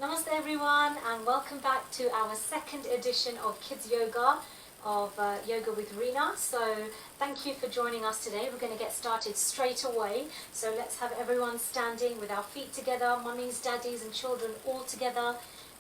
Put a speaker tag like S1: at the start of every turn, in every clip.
S1: Namaste everyone, and welcome back to our second edition of Kids Yoga, of Yoga with Reena. So thank you for joining us today. We're going to get started straight away. So let's have everyone standing with our feet together, mummies, daddies and children all together.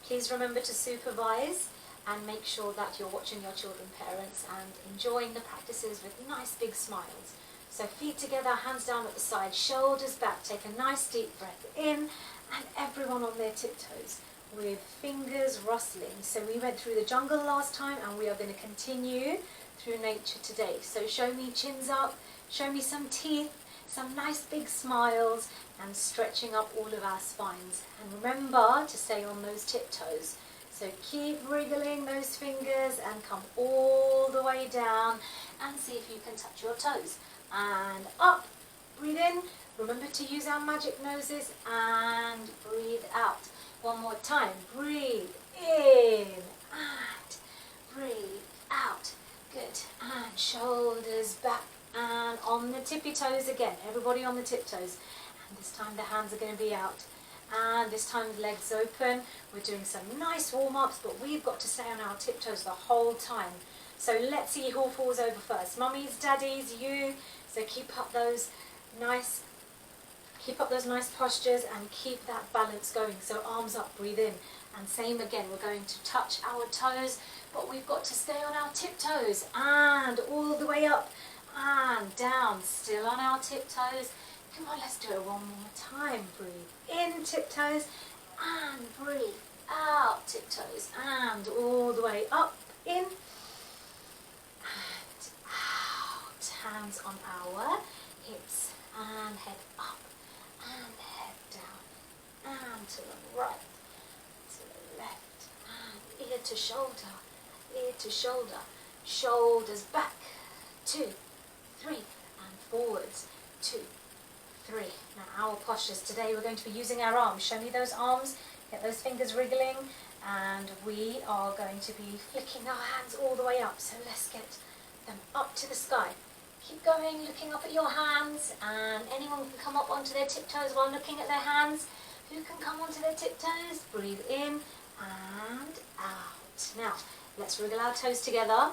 S1: Please remember to supervise and make sure that you're watching your children, parents, and enjoying the practices with nice big smiles. So feet together, hands down at the side, shoulders back. Take a nice deep breath in, and everyone on their tiptoes with fingers rustling. So we went through the jungle last time and we are going to continue through nature today. So show me chins up, show me some teeth, some nice big smiles, and stretching up all of our spines. And remember to stay on those tiptoes. So keep wriggling those fingers and come all the way down and see if you can touch your toes. And up, breathe in. Remember to use our magic noses and breathe out. One more time. Breathe in and breathe out. Good. And shoulders back and on the tippy toes again. Everybody on the tiptoes. And this time the hands are going to be out. And this time the legs open. We're doing some nice warm-ups, but we've got to stay on our tiptoes the whole time. So let's see who falls over first. Mummies, daddies, you. So keep up those nice postures and keep that balance going. So arms up, breathe in. And same again, we're going to touch our toes, but we've got to stay on our tiptoes. And all the way up and down, still on our tiptoes. Come on, let's do it one more time. Breathe in, tiptoes, and breathe out, tiptoes. And all the way up, in, and out. Hands on our hips, and head up. And head down, and to the right, to the left, and ear to shoulder, shoulders back, 2, 3, and forwards, 2, 3. Now our postures today, we're going to be using our arms. Show me those arms, get those fingers wriggling, and we are going to be flicking our hands all the way up. So let's get them up to the sky. Keep going, looking up at your hands, and anyone can come up onto their tiptoes while looking at their hands. Who can come onto their tiptoes? Breathe in and out. Now, let's wriggle our toes together,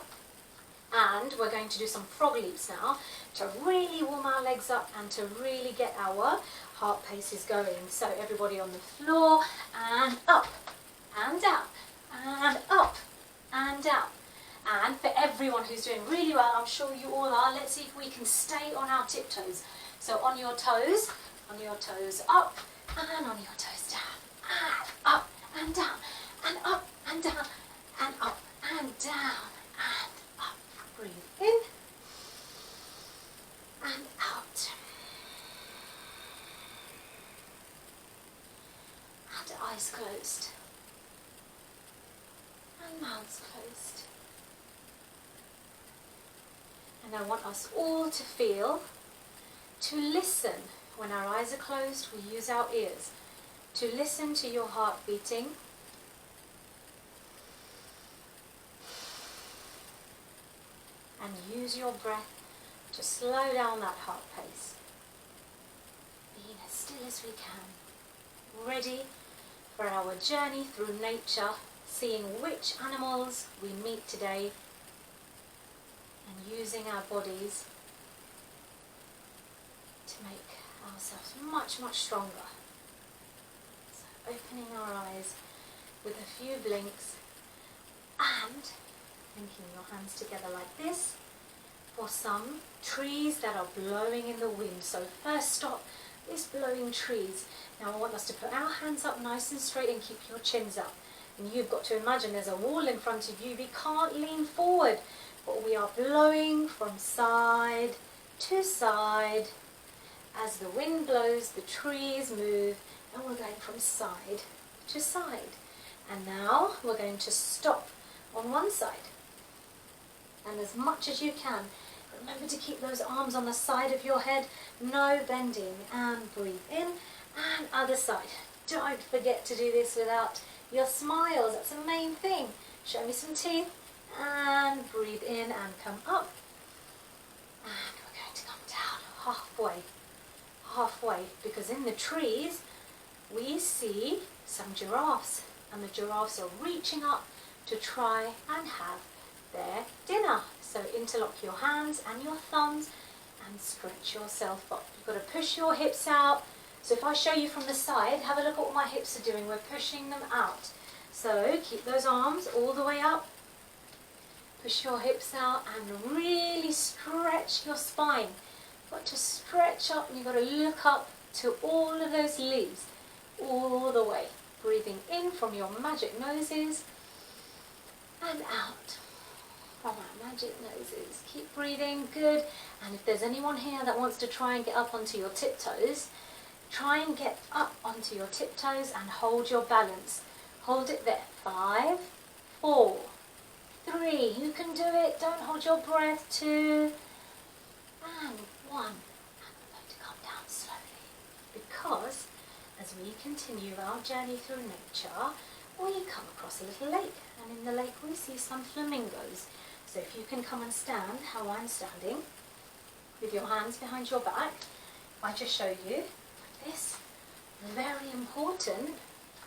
S1: and we're going to do some frog leaps now to really warm our legs up and to really get our heart paces going. So everybody on the floor, and up, and down, and up, and down. And for everyone who's doing really well, I'm sure you all are, let's see if we can stay on our tiptoes. So on your toes up, and on your toes down, and up, and down, and up, and down, and up, and down, and up. Breathe in, and out. And eyes closed, and mouths closed. And I want us all to feel, to listen. When our eyes are closed, we use our ears to listen to your heart beating. And use your breath to slow down that heart pace. Being as still as we can. Ready for our journey through nature, seeing which animals we meet today, and using our bodies to make ourselves much, much stronger. So opening our eyes with a few blinks and linking your hands together like this for some trees that are blowing in the wind. So first stop is blowing trees. Now I want us to put our hands up nice and straight and keep your chins up. And you've got to imagine there's a wall in front of you. We can't lean forward. But we are blowing from side to side. As the wind blows, the trees move, and we're going from side to side. And now we're going to stop on one side. And as much as you can, remember to keep those arms on the side of your head, no bending, and breathe in, and other side. Don't forget to do this without your smiles, that's the main thing. Show me some teeth. And breathe in and come up, and we're going to come down halfway, because in the trees we see some giraffes, and the giraffes are reaching up to try and have their dinner. So interlock your hands and your thumbs and stretch yourself up. You've got to push your hips out. So if I show you from the side, have a look at what my hips are doing. We're pushing them out. So keep those arms all the way up. Push your hips out and really stretch your spine. You've got to stretch up and you've got to look up to all of those leaves, all the way. Breathing in from your magic noses and out from our magic noses. Keep breathing, good. And if there's anyone here that wants to try and get up onto your tiptoes, try and get up onto your tiptoes and hold your balance. Hold it there. 5, 4, 3. You can do it. Don't hold your breath. 2 and 1. And we're going to come down slowly, because as we continue our journey through nature, we come across a little lake, and in the lake we see some flamingos. So if you can come and stand how I'm standing, with your hands behind your back, if I just show you like this, very important,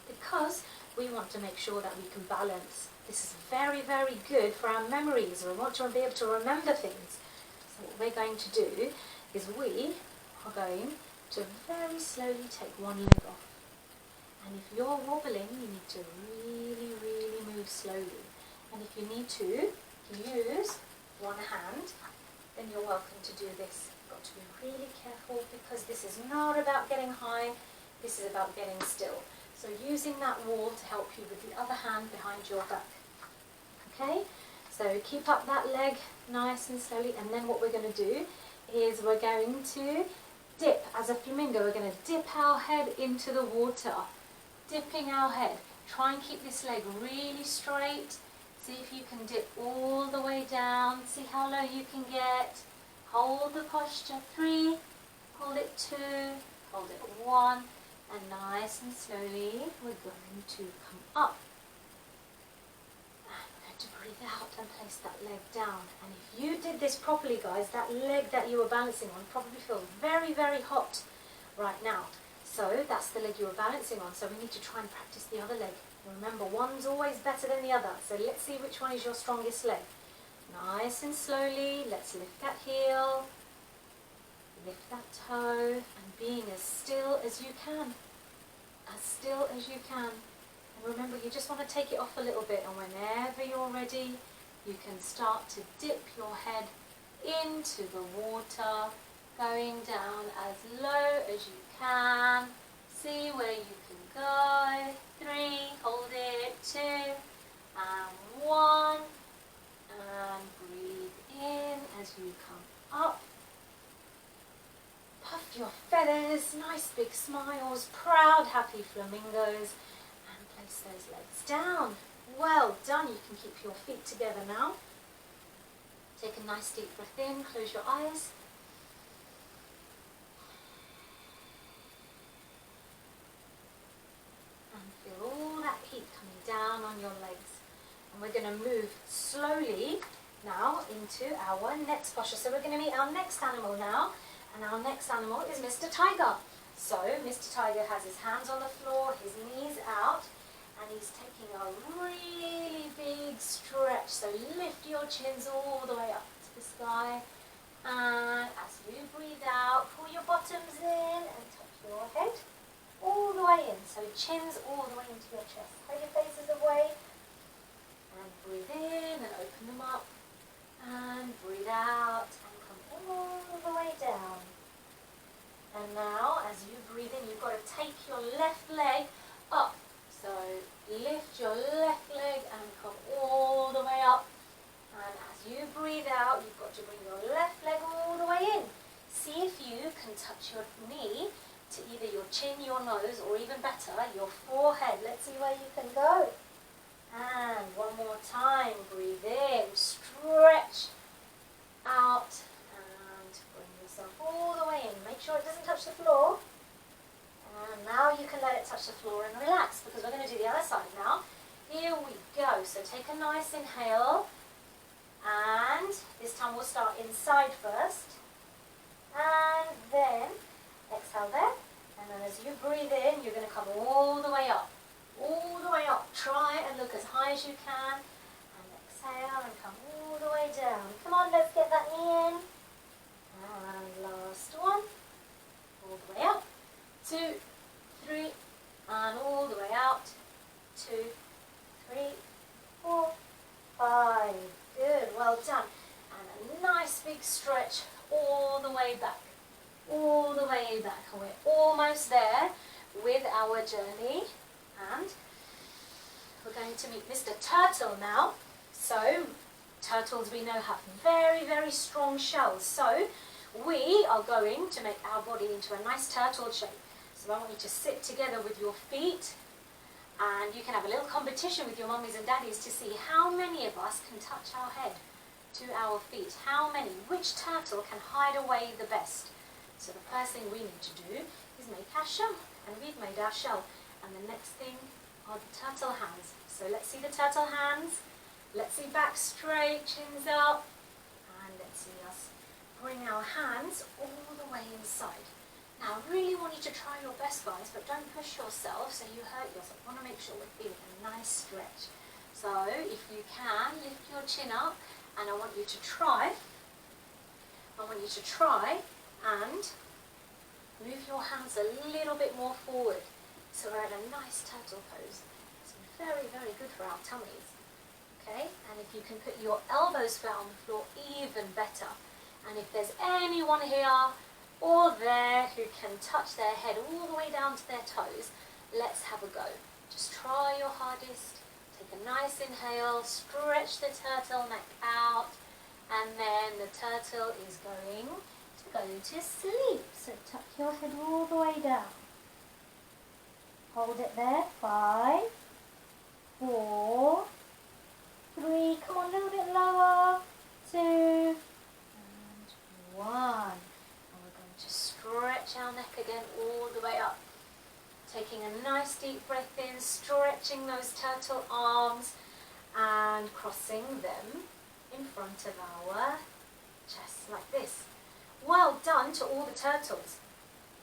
S1: because we want to make sure that we can balance. This is very, very good for our memories. We want to be able to remember things. So what we're going to do is we are going to very slowly take one leg off. And if you're wobbling, you need to really, really move slowly. And if you need to use one hand, then you're welcome to do this. You've got to be really careful, because this is not about getting high, this is about getting still. So using that wall to help you with the other hand behind your back. Okay, so keep up that leg nice and slowly, and then what we're going to do is we're going to dip. As a flamingo, we're going to dip our head into the water. Dipping our head. Try and keep this leg really straight. See if you can dip all the way down. See how low you can get. Hold the posture. 3, hold it 2, hold it 1, and nice and slowly we're going to come up. And we're going to breathe out and place that leg down. And if you did this properly, guys, that leg that you were balancing on probably feels very, very hot right now. So that's the leg you were balancing on. So we need to try and practice the other leg. Remember, one's always better than the other. So let's see which one is your strongest leg. Nice and slowly, let's lift that heel, lift that toe, and being as still as you can. As still as you can. And remember, you just want to take it off a little bit, and whenever you're ready, you can start to dip your head into the water, going down as low as you can. See where you can go. 3, hold it, 2, and 1. And breathe in as you come up. Puff your feathers, nice big smiles, proud, happy flamingos. And place those legs down. Well done. You can keep your feet together now. Take a nice deep breath in, close your eyes. And feel all that heat coming down on your legs. And we're going to move slowly now into our next posture. So we're going to meet our next animal now. And our next animal is Mr. Tiger. So Mr. Tiger has his hands on the floor, his knees out, and he's taking a really big stretch. So lift your chins all the way up to the sky. And as you breathe out, pull your bottoms in and touch your head all the way in. So chins all the way into your chest. Pull your faces away. And breathe in and open them up. And breathe out and come all the way down. And now, as you breathe in, you've got to take your left leg up. So lift your left leg and come all the way up. And as you breathe out, you've got to bring your left leg all the way in. See if you can touch your knee to either your chin, your nose, or even better, your forehead. Let's see where you can go. And one more time, breathe in, stretch out, and bring yourself all the way in. Make sure it doesn't touch the floor. And now you can let it touch the floor and relax, because we're going to do the other side now. Here we go. So take a nice inhale, and this time we'll start inside first. And then exhale there, And then as you breathe in, you're going to come all the way up. All the way up. Try and look as high as you can. And exhale and come all the way down. Come on, let's get that knee in. And last one. All the way up. 2, 3, and all the way out. 2, 3, 4, 5. Good, well done. And a nice big stretch all the way back. All the way back. We're almost there with our journey. And we're going to meet Mr. Turtle now. So, turtles we know have very, very strong shells. So, we are going to make our body into a nice turtle shape. So I want you to sit together with your feet, and you can have a little competition with your mummies and daddies to see how many of us can touch our head to our feet. How many? Which turtle can hide away the best? So the first thing we need to do is make our shell, and we've made our shell. And the next thing are the turtle hands. So let's see the turtle hands. Let's see back straight, chins up, and let's see us bring our hands all the way inside. Now, I really want you to try your best, guys, but don't push yourself so you hurt yourself. I want to make sure we're feeling a nice stretch. So, if you can, lift your chin up, and I want you to try and move your hands a little bit more forward. So we're in a nice turtle pose. It's very, very good for our tummies. Okay, and if you can put your elbows flat on the floor, even better. And if there's anyone here or there who can touch their head all the way down to their toes, let's have a go. Just try your hardest. Take a nice inhale, stretch the turtleneck out, and then the turtle is going to go to sleep. So tuck your head all the way down. Hold it there. 5, 4, 3. Come on, a little bit lower. 2, and 1. And we're going to stretch our neck again all the way up. Taking a nice deep breath in, stretching those turtle arms and crossing them in front of our chest like this. Well done to all the turtles.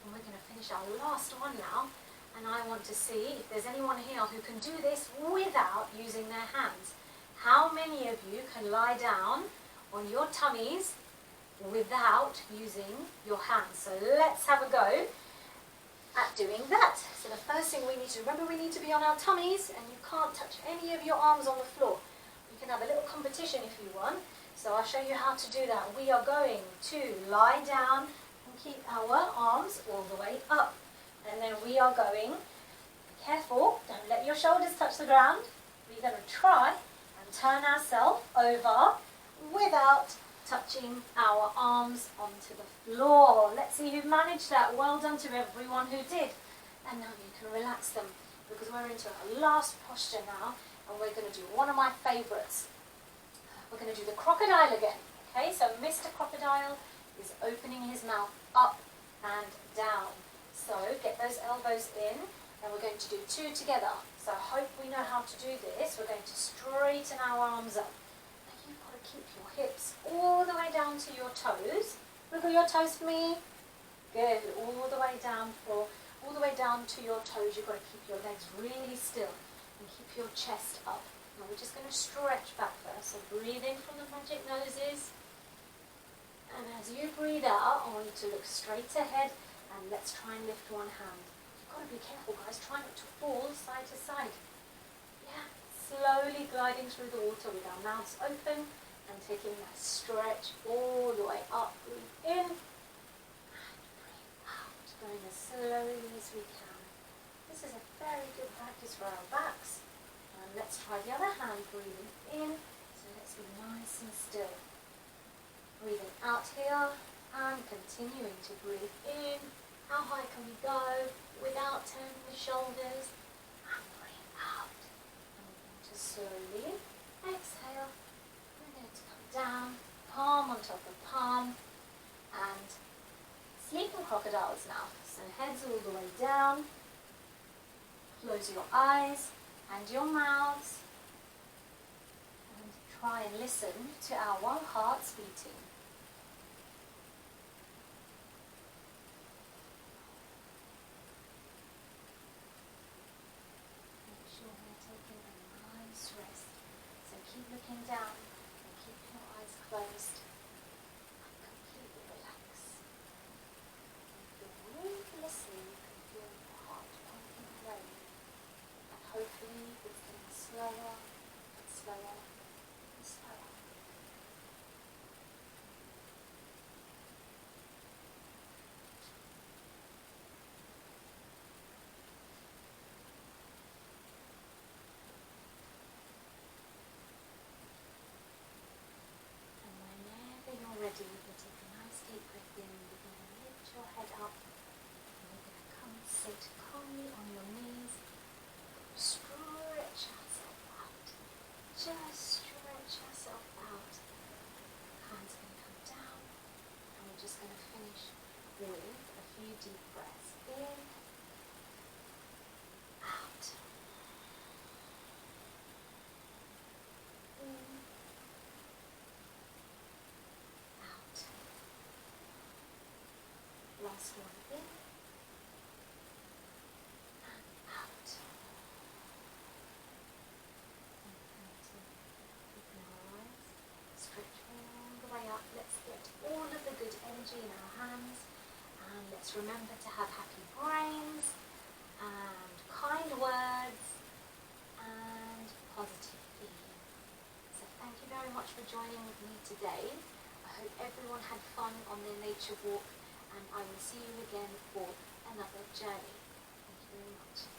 S1: And we're going to finish our last one now. And I want to see if there's anyone here who can do this without using their hands. How many of you can lie down on your tummies without using your hands? So let's have a go at doing that. So the first thing we need to remember, we need to be on our tummies, and you can't touch any of your arms on the floor. You can have a little competition if you want. So I'll show you how to do that. We are going to lie down and keep our arms all the way up. And then we are going, be careful, don't let your shoulders touch the ground. We're going to try and turn ourselves over without touching our arms onto the floor. Let's see who managed that. Well done to everyone who did. And now you can relax them, because we're into our last posture now, and we're going to do one of my favourites. We're going to do the crocodile again. Okay, so Mr. Crocodile is opening his mouth up and down. So get those elbows in, and we're going to do 2 together. So I hope we know how to do this. We're going to straighten our arms up. Now you've got to keep your hips all the way down to your toes. Wiggle your toes for me. Good. All the way down to your toes. You've got to keep your legs really still and keep your chest up. Now we're just going to stretch back first. So breathe in from the magic noses. And as you breathe out, I want you to look straight ahead. And let's try and lift one hand. You've got to be careful, guys. Try not to fall side to side. Yeah. Slowly gliding through the water with our mouths open and taking that stretch all the way up. Breathe in and breathe out. Going as slowly as we can. This is a very good practice for our backs. And let's try the other hand. Breathing in. So let's be nice and still. Breathing out here. And continuing to breathe in. How high can we go without turning the shoulders? And breathe out. And we're going to slowly exhale. We're going to come down, palm on top of palm. And sleeping crocodiles now. So heads all the way down. Close your eyes and your mouths. And try and listen to our hearts beating. ready, you can take a nice deep breath in. You're going to lift your head up and you're going to come and sit calmly on your knees. Stretch yourself out. Just stretch yourself out. Hands are going to come down and we're just going to finish with a few deep breaths. In, out. In, out. Last one, in and out. Open our eyes, stretch all the way up. Let's get all of the good energy in our hands, and let's remember to have happy brains and kind words and positive feeling. So thank you very much for joining me today. I hope everyone had fun on their nature walk, and I will see you again for another journey. Thank you very much.